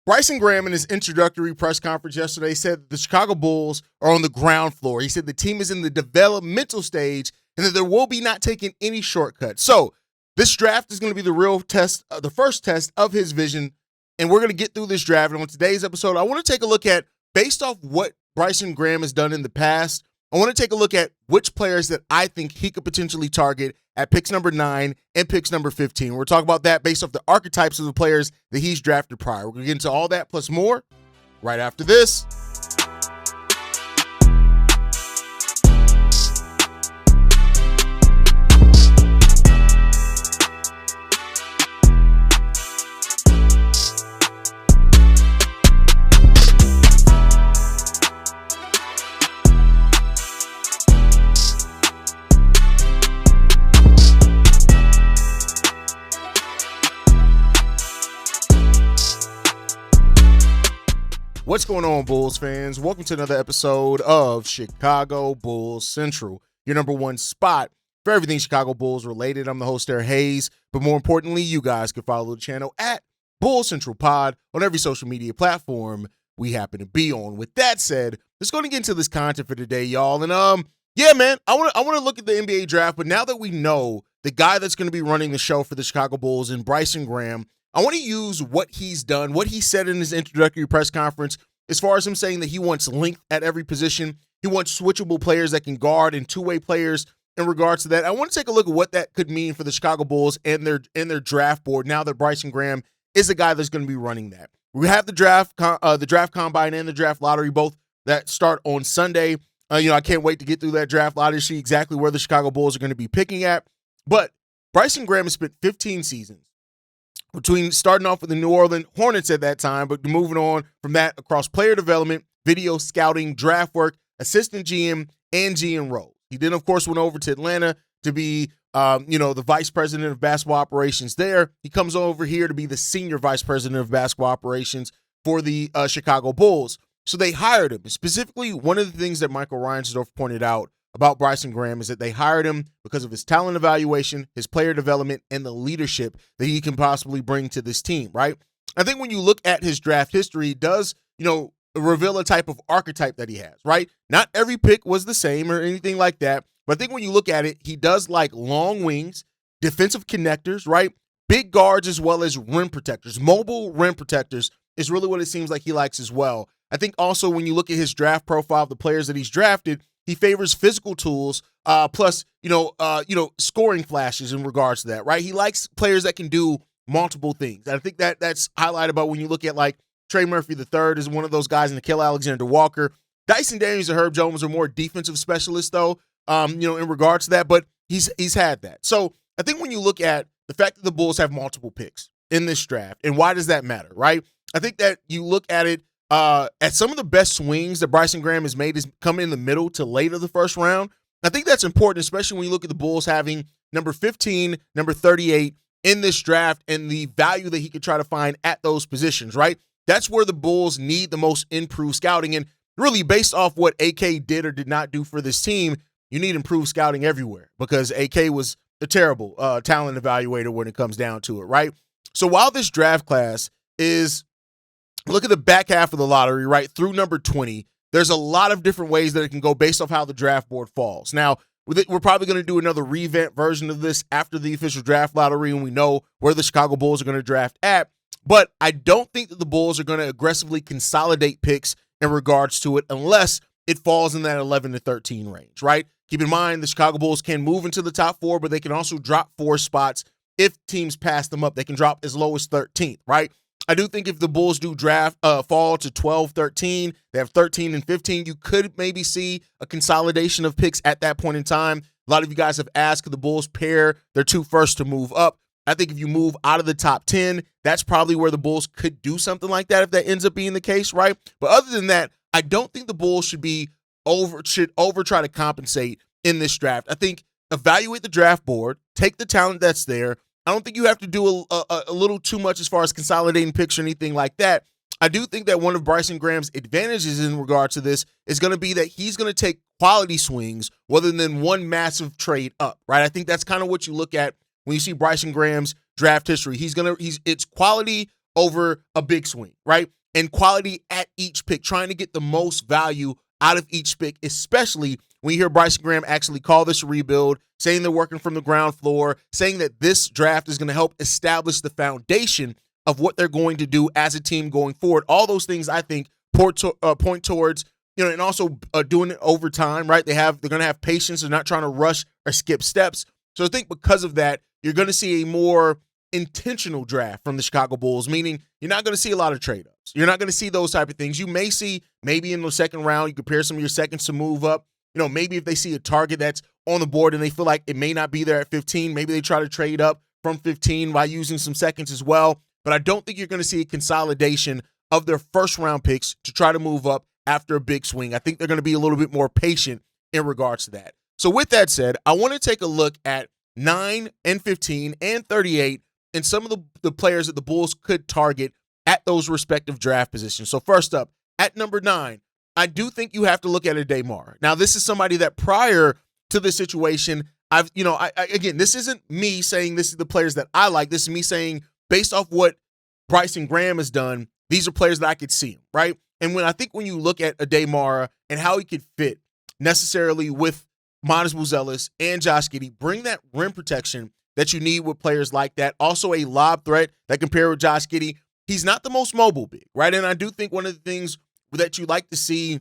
Bryson Graham in his introductory press conference yesterday said that the Chicago Bulls are on the ground floor. He said the team is in the developmental stage and that there will be not taking any shortcuts. So this draft is going to be the real test, the first test of his vision, and we're going to get through this draft. And on today's episode, I want to take a look at, based off what Bryson Graham has done in the past, I want to take a look at which players that I think he could potentially target at picks number 9 and picks number 15. We're talking about that based off the archetypes of the players that he's drafted prior. We're going to get into all that plus more right after this. What's going on, Bulls fans? Welcome to another episode of Chicago Bulls Central, your number one spot for everything Chicago Bulls related. I'm the host, Eric Hayes, but more importantly, you guys can follow the channel at Bulls Central Pod on every social media platform we happen to be on. With that said, let's go and get into this content for today, y'all. And yeah, man, I want to look at the NBA draft, but now that we know the guy that's going to be running the show for the Chicago Bulls in Bryson Graham, I want to use what he's done, what he said in his introductory press conference, as far as him saying that he wants length at every position. He wants switchable players that can guard and two-way players in regards to that. I want to take a look at what that could mean for the Chicago Bulls and their draft board now that Bryson Graham is the guy that's going to be running that. We have the draft combine and the draft lottery, both that start on Sunday. I can't wait to get through that draft lottery, see exactly where the Chicago Bulls are going to be picking at. But Bryson Graham has spent 15 seasons between starting off with the New Orleans Hornets at that time, but moving on from that across player development, video scouting, draft work, assistant GM, and GM roles. He then, of course, went over to Atlanta to be, the vice president of basketball operations there. He comes over here to be the senior vice president of basketball operations for the Chicago Bulls. So they hired him. Specifically, one of the things that Michael Reinsdorf pointed out about Bryson Graham is that they hired him because of his talent evaluation, his player development, and the leadership that he can possibly bring to this team, right? I think when you look at his draft history, it does, reveal a type of archetype that he has, right? Not every pick was the same or anything like that, but I think when you look at it, he does like long wings, defensive connectors, right? Big guards as well as rim protectors. Mobile rim protectors is really what it seems like he likes as well. I think also when you look at his draft profile of the players that he's drafted, he favors physical tools, plus, scoring flashes in regards to that, right? He likes players that can do multiple things. I think that's highlighted by when you look at like Trey Murphy III is one of those guys, and Nickeil Alexander-Walker. Dyson Daniels and Herb Jones are more defensive specialists, though, in regards to that, but he's had that. So I think when you look at the fact that the Bulls have multiple picks in this draft, and why does that matter, right? I think that you look at it, at some of the best swings that Bryson Graham has made is come in the middle to late of the first round. I think that's important, especially when you look at the Bulls having number 15, number 38 in this draft and the value that he could try to find at those positions, right? That's where the Bulls need the most improved scouting. And really, based off what AK did or did not do for this team, you need improved scouting everywhere because AK was a terrible talent evaluator when it comes down to it, right? So while this draft class is, look at the back half of the lottery, right, through number 20. There's a lot of different ways that it can go based off how the draft board falls. Now, we're probably going to do another revamp version of this after the official draft lottery and we know where the Chicago Bulls are going to draft at. But I don't think that the Bulls are going to aggressively consolidate picks in regards to it unless it falls in that 11 to 13 range, right? Keep in mind, the Chicago Bulls can move into the top 4, but they can also drop 4 spots. If teams pass them up, they can drop as low as 13th, right? I do think if the Bulls do draft fall to 12, 13, they have 13 and 15, you could maybe see a consolidation of picks at that point in time. A lot of you guys have asked, could the Bulls pair their 2 firsts to move up? I think if you move out of the top 10, that's probably where the Bulls could do something like that if that ends up being the case, right? But other than that, I don't think the Bulls should over try to compensate in this draft. I think evaluate the draft board, take the talent that's there. I don't think you have to do a little too much as far as consolidating picks or anything like that. I do think that one of Bryson Graham's advantages in regard to this is going to be that he's going to take quality swings rather than one massive trade up, right? I think that's kind of what you look at when you see Bryson Graham's draft history. It's quality over a big swing, right? And quality at each pick, trying to get the most value out of each pick, especially when you hear Bryson Graham actually call this a rebuild, saying they're working from the ground floor, saying that this draft is going to help establish the foundation of what they're going to do as a team going forward. All those things I think point towards, and also doing it over time, right? They're going to have patience. They're not trying to rush or skip steps. So I think because of that, you're going to see a more intentional draft from the Chicago Bulls, meaning you're not going to see a lot of trade-ups. You're not going to see those type of things. You may see maybe in the second round, you compare some of your seconds to move up. Maybe if they see a target that's on the board and they feel like it may not be there at 15, maybe they try to trade up from 15 by using some seconds as well. But I don't think you're going to see a consolidation of their first-round picks to try to move up after a big swing. I think they're going to be a little bit more patient in regards to that. So with that said, I want to take a look at 9 and 15 and 38 and some of the players that the Bulls could target at those respective draft positions. So first up, at number 9, I do think you have to look at Aday. Now, this is somebody that prior to this situation, again, this isn't me saying this is the players that I like. This is me saying based off what Bryson Graham has done, these are players that I could see, right? And when you look at Aday and how he could fit necessarily with Monas Buzelis and Josh Giddey, bring that rim protection that you need with players like that. Also a lob threat that compare with Josh Giddey. He's not the most mobile big, right? And I do think one of the things that you like to see,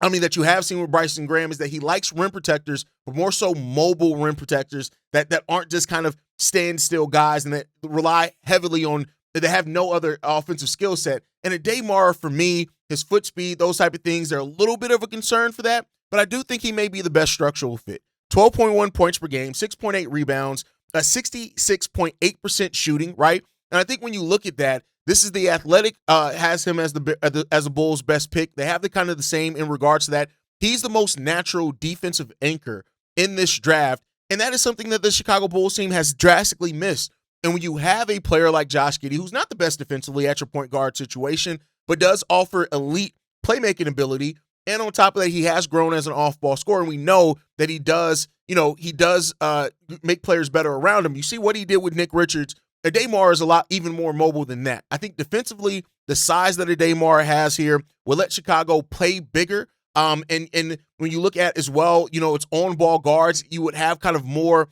that you have seen with Bryson Graham is that he likes rim protectors, but more so mobile rim protectors that aren't just kind of standstill guys and that rely heavily on, that they have no other offensive skill set. And Aday, for me, his foot speed, those type of things, they're a little bit of a concern for that, but I do think he may be the best structural fit. 12.1 points per game, 6.8 rebounds, a 66.8% shooting, right? And I think when you look at that, this is the Athletic has him as a Bulls best pick. They have the kind of the same in regards to that. He's the most natural defensive anchor in this draft, and that is something that the Chicago Bulls team has drastically missed. And when you have a player like Josh Giddey, who's not the best defensively at your point guard situation, but does offer elite playmaking ability, and on top of that, he has grown as an off-ball scorer, and we know that he does make players better around him. You see what he did with Nick Richards. Aday is a lot even more mobile than that. I think defensively, the size that Aday has here will let Chicago play bigger. And when you look at as well, it's on-ball guards, you would have kind of more,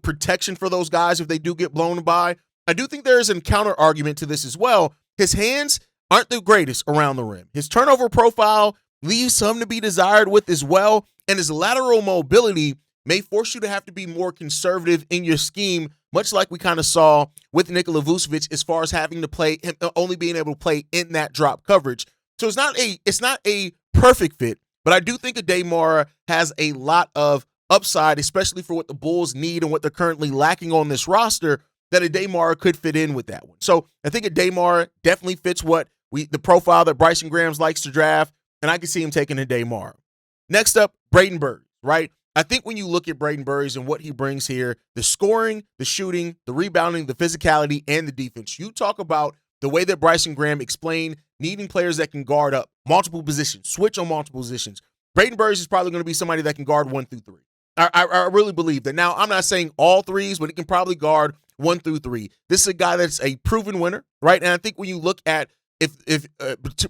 protection for those guys if they do get blown by. I do think there is a counter argument to this as well. His hands aren't the greatest around the rim. His turnover profile leaves some to be desired with as well. And his lateral mobility may force you to have to be more conservative in your scheme, much like we kind of saw with Nikola Vucevic as far as having to play, only being able to play in that drop coverage. So it's not a perfect fit, but I do think Aday has a lot of upside, especially for what the Bulls need and what they're currently lacking on this roster, that Aday could fit in with that one. So I think Aday definitely fits the profile that Bryson Graham likes to draft, and I can see him taking Aday. Next up, Brayden Burries, right? I think when you look at Brayden Burries and what he brings here, the scoring, the shooting, the rebounding, the physicality, and the defense, you talk about the way that Bryson Graham explained needing players that can guard up multiple positions, switch on multiple positions. Brayden Burries is probably going to be somebody that can guard 1 through 3. I really believe that. Now, I'm not saying all threes, but he can probably guard 1 through 3. This is a guy that's a proven winner, right? And I think when you look at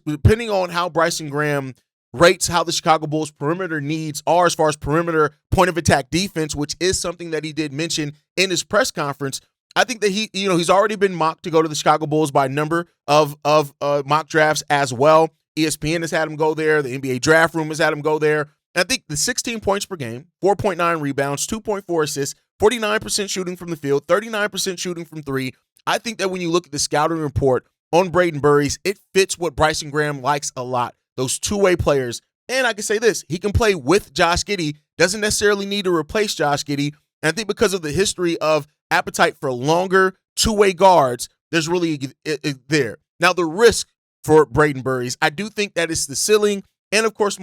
depending on how Bryson Graham rates how the Chicago Bulls perimeter needs are as far as perimeter point of attack defense, which is something that he did mention in his press conference. I think that he's already been mocked to go to the Chicago Bulls by a number of mock drafts as well. ESPN has had him go there. The NBA draft room has had him go there. And I think the 16 points per game, 4.9 rebounds, 2.4 assists, 49% shooting from the field, 39% shooting from 3. I think that when you look at the scouting report on Brayden Burries, it fits what Bryson Graham likes a lot. Those two-way players. And I can say this, he can play with Josh Giddey, doesn't necessarily need to replace Josh Giddey. And I think because of the history of appetite for longer two-way guards, there's really there. Now, the risk for Brayden Burries, I do think that it's the ceiling, and of course,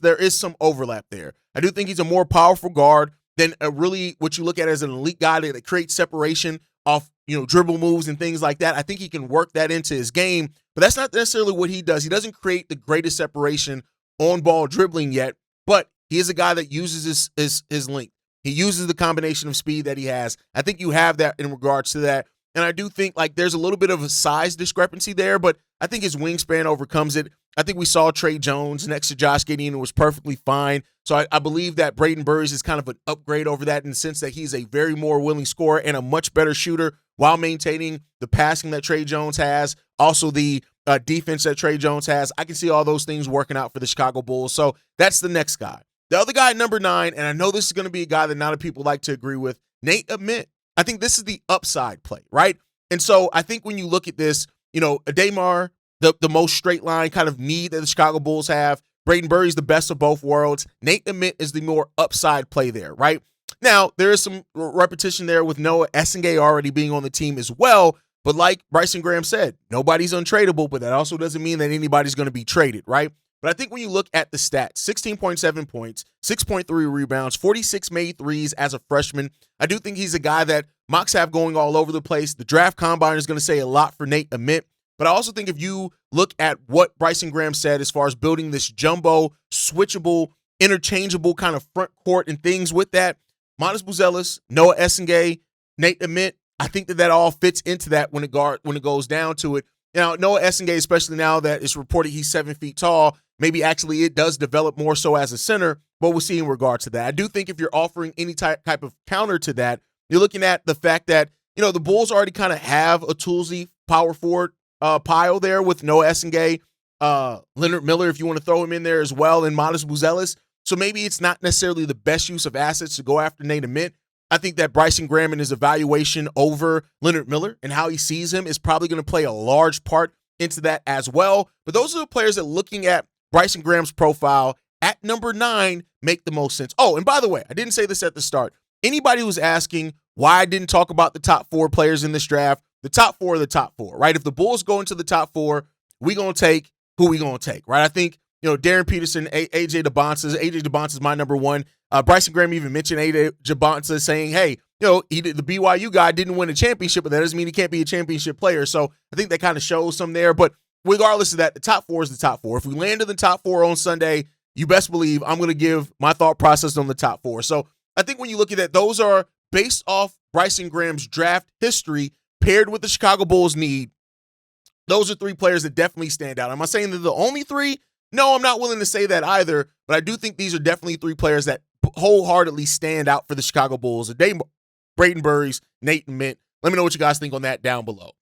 there is some overlap there. I do think he's a more powerful guard than really what you look at as an elite guy that creates separation off, dribble moves and things like that. I think he can work that into his game, but that's not necessarily what he does. He doesn't create the greatest separation on ball dribbling yet, but he is a guy that uses his length. He uses the combination of speed that he has. I think you have that in regards to that. And I do think like there's a little bit of a size discrepancy there, but I think his wingspan overcomes it. I think we saw Trey Jones next to Josh Giddey and it was perfectly fine. So I believe that Brayden Burries is kind of an upgrade over that in the sense that he's a very more willing scorer and a much better shooter while maintaining the passing that Trey Jones has, also the defense that Trey Jones has. I can see all those things working out for the Chicago Bulls. So that's the next guy. The other guy at number 9, and I know this is going to be a guy that not a people like to agree with, Nate Ament. I think this is the upside play, right? And so I think when you look at this, Aday, the most straight line kind of need that the Chicago Bulls have. Brayden Burries, the best of both worlds. Nate Ament is the more upside play there, right? Now, there is some repetition there with Noah Essengay already being on the team as well. But like Bryson Graham said, nobody's untradeable, but that also doesn't mean that anybody's going to be traded, right? But I think when you look at the stats, 16.7 points, 6.3 rebounds, 46 made threes as a freshman, I do think he's a guy that mocks have going all over the place. The draft combine is going to say a lot for Nate Ament. But I also think if you look at what Bryson Graham said as far as building this jumbo, switchable, interchangeable kind of front court and things with that, Matas Buzelis, Noah Essengay, Nate Ament, I think that all fits into that when it goes down to it. Now, Noah Essengay, especially now that it's reported he's 7 feet tall, maybe actually it does develop more so as a center, but we'll see in regard to that. I do think if you're offering any type of counter to that, you're looking at the fact that, the Bulls already kind of have a toolsy power forward pile there with Noah Essengay, Leonard Miller, if you want to throw him in there as well, and Matas Buzelis. So maybe it's not necessarily the best use of assets to go after Nate Ament. I think that Bryson Graham and his evaluation over Leonard Miller and how he sees him is probably going to play a large part into that as well. But those are the players that, looking at Bryson Graham's profile at number 9, make the most sense. Oh, and by the way, I didn't say this at the start. Anybody who's asking why I didn't talk about the top 4 players in this draft, the top 4 are the top 4, right? If the Bulls go into the top 4, we going to take who we going to take, right? I think, Darren Peterson, AJ Debonsa is my number 1. Bryson Graham even mentioned AJ Debonsa saying, hey, the BYU guy didn't win a championship, but that doesn't mean he can't be a championship player. So I think that kind of shows some there. But regardless of that, the top 4 is the top 4. If we land in the top 4 on Sunday, you best believe I'm going to give my thought process on the top 4. So I think when you look at that, those are based off Bryson Graham's draft history paired with the Chicago Bulls need. Those are 3 players that definitely stand out. Am I saying they're the only 3? No, I'm not willing to say that either, but I do think these are definitely 3 players that wholeheartedly stand out for the Chicago Bulls. Aday, Brayden Burries, Nate Ament. Let me know what you guys think on that down below.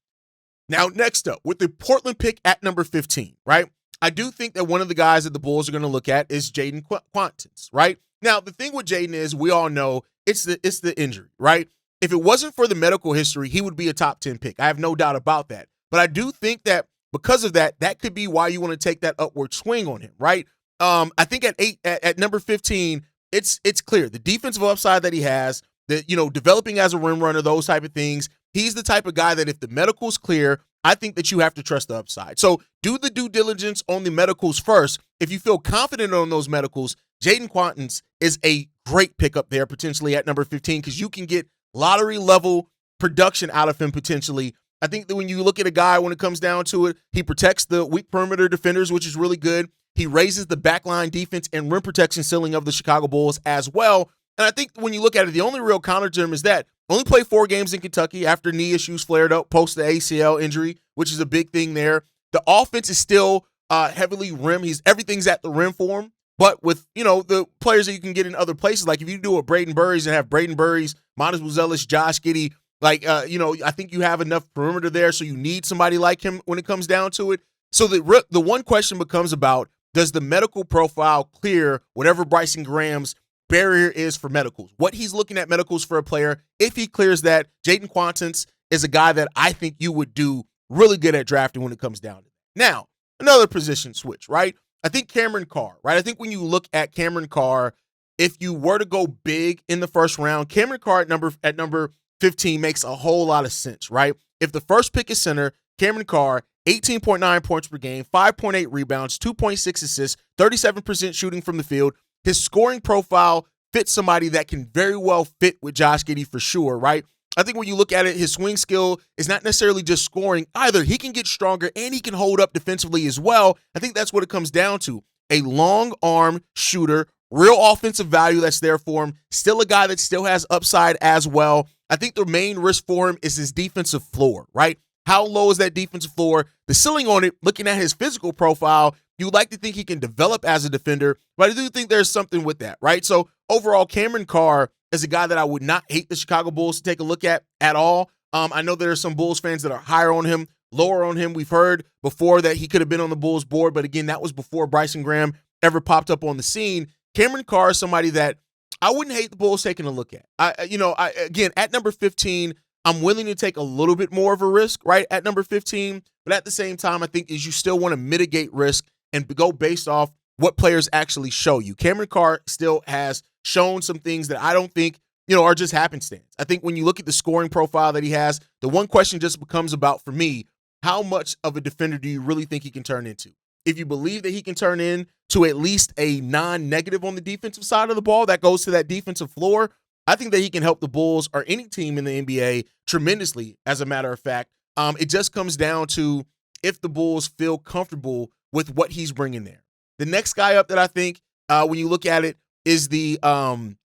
Now, next up, with the Portland pick at number 15, right? I do think that one of the guys that the Bulls are going to look at is Jaden Quantins, right? Now, the thing with Jaden is we all know it's the injury, right? If it wasn't for the medical history, he would be a top 10 pick. I have no doubt about that. But I do think that because of that, that could be why you want to take that upward swing on him, right? I think at number 15, it's clear the defensive upside that he has, that developing as a rim runner, those type of things. He's the type of guy that if the medical's clear, I think that you have to trust the upside. So do the due diligence on the medicals first. If you feel confident on those medicals, Jaden Quantins is a great pickup there potentially at number 15 because you can get lottery level production out of him potentially. I think that when you look at a guy, when it comes down to it, he protects the weak perimeter defenders, which is really good. He raises the backline defense and rim protection ceiling of the Chicago Bulls as well. And I think when you look at it, the only real counter to him is that only played 4 games in Kentucky after knee issues flared up post the ACL injury, which is a big thing there. The offense is still heavily rim. Everything's at the rim for him. But with, the players that you can get in other places, like if you do a Brayden Burries and have Brayden Burries, Matas Buzelis, Josh Giddey, I think you have enough perimeter there, so you need somebody like him when it comes down to it. So the one question becomes about, does the medical profile clear whatever Bryson Graham's barrier is for medicals? What he's looking at medicals for a player, if he clears that, Jaden Quantins is a guy that I think you would do really good at drafting when it comes down to it. Now, another position switch, right? I think Cameron Carr, right? I think when you look at Cameron Carr, if you were to go big in the first round, Cameron Carr at number 15 makes a whole lot of sense, right? If the first pick is center, Cameron Carr, 18.9 points per game, 5.8 rebounds, 2.6 assists, 37% shooting from the field. His scoring profile fits somebody that can very well fit with Josh Giddey for sure, right? I think when you look at it, his swing skill is not necessarily just scoring either. He can get stronger and he can hold up defensively as well. I think that's what it comes down to. A long arm shooter, real offensive value that's there for him, still a guy that still has upside as well. I think the main risk for him is his defensive floor, right? How low is that defensive floor? The ceiling on it, looking at his physical profile, you would like to think he can develop as a defender, but I do think there's something with that, right? So overall, Cameron Carr is a guy that I would not hate the Chicago Bulls to take a look at all. I know there are some Bulls fans that are higher on him, lower on him. We've heard before that he could have been on the Bulls board, but again, that was before Bryson Graham ever popped up on the scene. Cameron Carr is somebody that I wouldn't hate the Bulls taking a look at. Again, at number 15, I'm willing to take a little bit more of a risk, right, at number 15. But at the same time, I think is you still want to mitigate risk and go based off what players actually show you. Cameron Carr still has shown some things that I don't think, are just happenstance. I think when you look at the scoring profile that he has, the one question just becomes about, for me, how much of a defender do you really think he can turn into? If you believe that he can turn into at least a non-negative on the defensive side of the ball, that goes to that defensive floor, I think that he can help the Bulls or any team in the NBA tremendously, as a matter of fact. It just comes down to if the Bulls feel comfortable with what he's bringing there. The next guy up that I think, when you look at it, is Dalen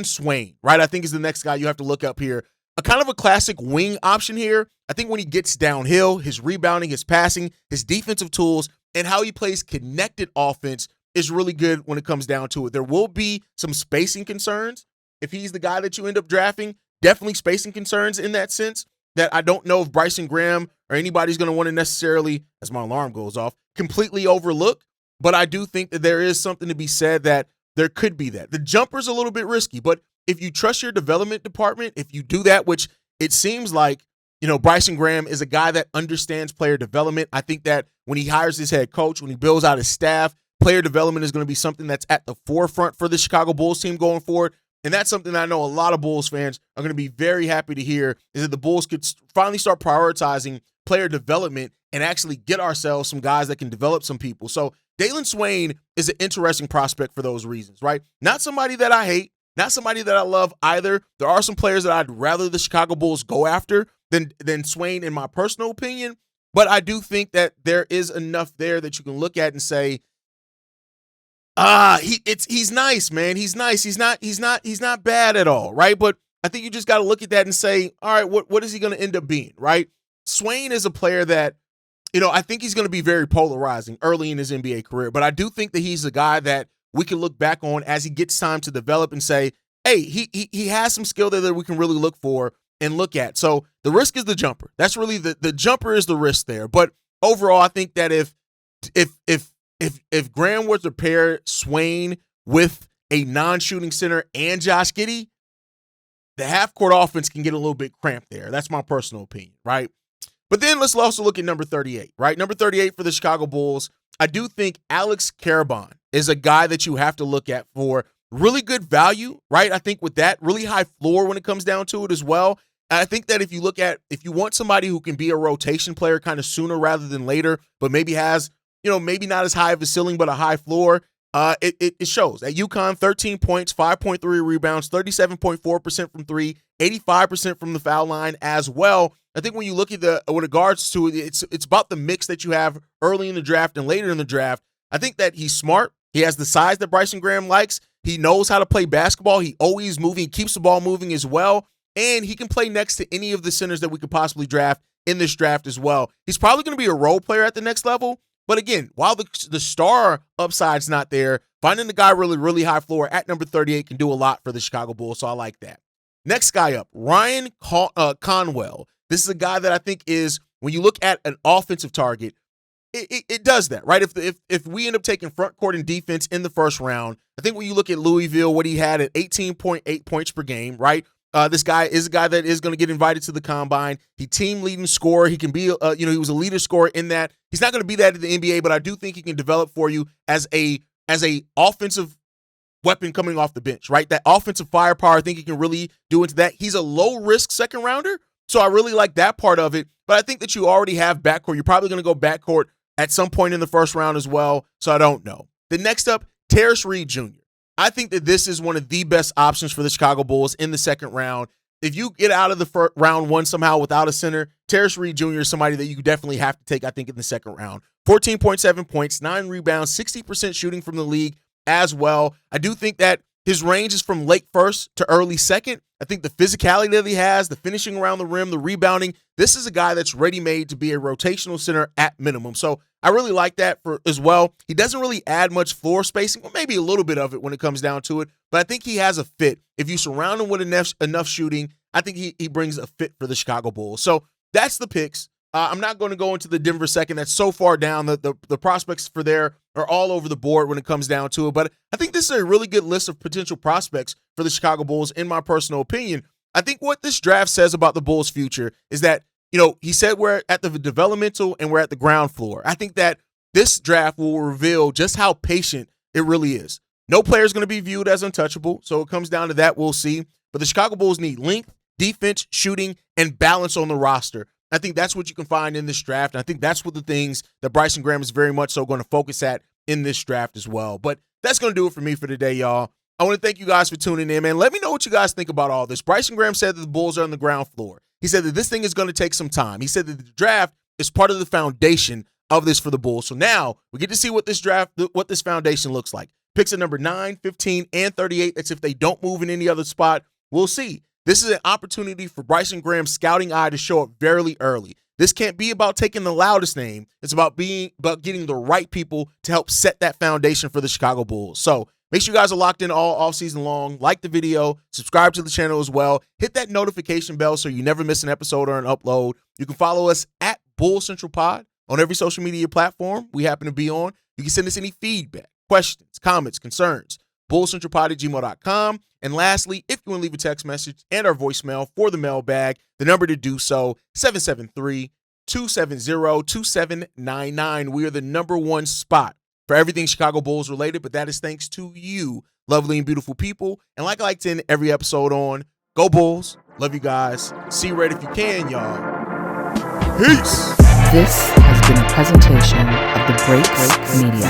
Swain, right? I think is the next guy you have to look up here. A kind of a classic wing option here. I think when he gets downhill, his rebounding, his passing, his defensive tools, and how he plays connected offense is really good when it comes down to it. There will be some spacing concerns if he's the guy that you end up drafting. Definitely spacing concerns in that sense that I don't know if Bryson Graham or anybody's going to want to necessarily, as my alarm goes off, completely overlook. But I do think that there is something to be said that there could be that. The jumper's a little bit risky, but if you trust your development department, if you do that, which it seems like, Bryson Graham is a guy that understands player development. I think that when he hires his head coach, when he builds out his staff, player development is going to be something that's at the forefront for the Chicago Bulls team going forward. And that's something that I know a lot of Bulls fans are going to be very happy to hear, is that the Bulls could finally start prioritizing player development and actually get ourselves some guys that can develop some people. So Dalen Swain is an interesting prospect for those reasons, right? Not somebody that I hate, not somebody that I love either. There are some players that I'd rather the Chicago Bulls go after than Swain, in my personal opinion. But I do think that there is enough there that you can look at and say, he's nice, man. He's nice. He's not bad at all, right? But I think you just got to look at that and say, all right, what is he going to end up being, right? Swain is a player that, I think he's going to be very polarizing early in his NBA career. But I do think that he's a guy that we can look back on as he gets time to develop and say, hey, he has some skill there that we can really look for and look at. So the risk is the jumper. That's really the jumper is the risk there. But overall, I think that if Graham were to pair Swain with a non-shooting center and Josh Giddey, the half-court offense can get a little bit cramped there. That's my personal opinion, right? But then let's also look at number 38, right? Number 38 for the Chicago Bulls. I do think Alex Karabon is a guy that you have to look at for really good value, right? I think with that, really high floor when it comes down to it as well. I think that if you want somebody who can be a rotation player kind of sooner rather than later, but maybe has, maybe not as high of a ceiling, but a high floor, it shows. At UConn, 13 points, 5.3 rebounds, 37.4% from three, 85% from the foul line as well. I think when you look at with regards to it, it's about the mix that you have early in the draft and later in the draft. I think that he's smart. He has the size that Bryson Graham likes. He knows how to play basketball. He always moving, keeps the ball moving as well. And he can play next to any of the centers that we could possibly draft in this draft as well. He's probably going to be a role player at the next level. But again, while the star upside's not there, finding the guy really, really high floor at number 38 can do a lot for the Chicago Bulls. So I like that. Next guy up, Ryan Conwell. This is a guy that I think is, when you look at an offensive target, it does that, right? If we end up taking front court and defense in the first round, I think when you look at Louisville, what he had at 18.8 points per game, right? This guy is a guy that is going to get invited to the combine. He team leading scorer. He can be, he was a leader scorer in that. He's not going to be that in the NBA, but I do think he can develop for you as a offensive weapon coming off the bench, right? That offensive firepower, I think he can really do into that. He's a low risk second rounder, so I really like that part of it. But I think that you already have backcourt. You're probably going to go backcourt at some point in the first round as well, so I don't know. The next up, Terrence Reed Jr. I think that this is one of the best options for the Chicago Bulls in the second round. If you get out of the round one somehow without a center, Terrence Reed Jr. is somebody that you definitely have to take, I think, in the second round. 14.7 points, 9 rebounds, 60% shooting from the league as well. I do think that His range is from late first to early second. I think the physicality that he has, the finishing around the rim, the rebounding, this is a guy that's ready-made to be a rotational center at minimum. So I really like that for as well. He doesn't really add much floor spacing, or maybe a little bit of it when it comes down to it, but I think he has a fit. If you surround him with enough shooting, I think he brings a fit for the Chicago Bulls. So that's the picks. I'm not going to go into the Denver second. That's so far down. The prospects for there are all over the board when it comes down to it. But I think this is a really good list of potential prospects for the Chicago Bulls, in my personal opinion. I think what this draft says about the Bulls' future is that, he said we're at the developmental and we're at the ground floor. I think that this draft will reveal just how patient it really is. No player is going to be viewed as untouchable, so it comes down to that. We'll see. But the Chicago Bulls need length, defense, shooting, and balance on the roster. I think that's what you can find in this draft. And I think that's what the things that Bryson Graham is very much so going to focus at in this draft as well. But that's going to do it for me for today, y'all. I want to thank you guys for tuning in, man. Let me know what you guys think about all this. Bryson Graham said that the Bulls are on the ground floor. He said that this thing is going to take some time. He said that the draft is part of the foundation of this for the Bulls. So now we get to see what this foundation looks like. Picks at number 9, 15, and 38. That's if they don't move in any other spot. We'll see. This is an opportunity for Bryson Graham's scouting eye to show up very early. This can't be about taking the loudest name. It's about getting the right people to help set that foundation for the Chicago Bulls. So make sure you guys are locked in all season long. Like the video, subscribe to the channel as well. Hit that notification bell so you never miss an episode or an upload. You can follow us at Bull Central Pod on every social media platform we happen to be on. You can send us any feedback, questions, comments, concerns. bullcentralpod@gmail.com. And lastly, if you want to leave a text message and our voicemail for the mailbag, the number to do so, 773-270-2799. We are the number one spot for everything Chicago Bulls related, but that is thanks to you, lovely and beautiful people. And like I like to end every episode on, go Bulls. Love you guys. See you right if you can, y'all. Peace. This has been a presentation of the Break Media.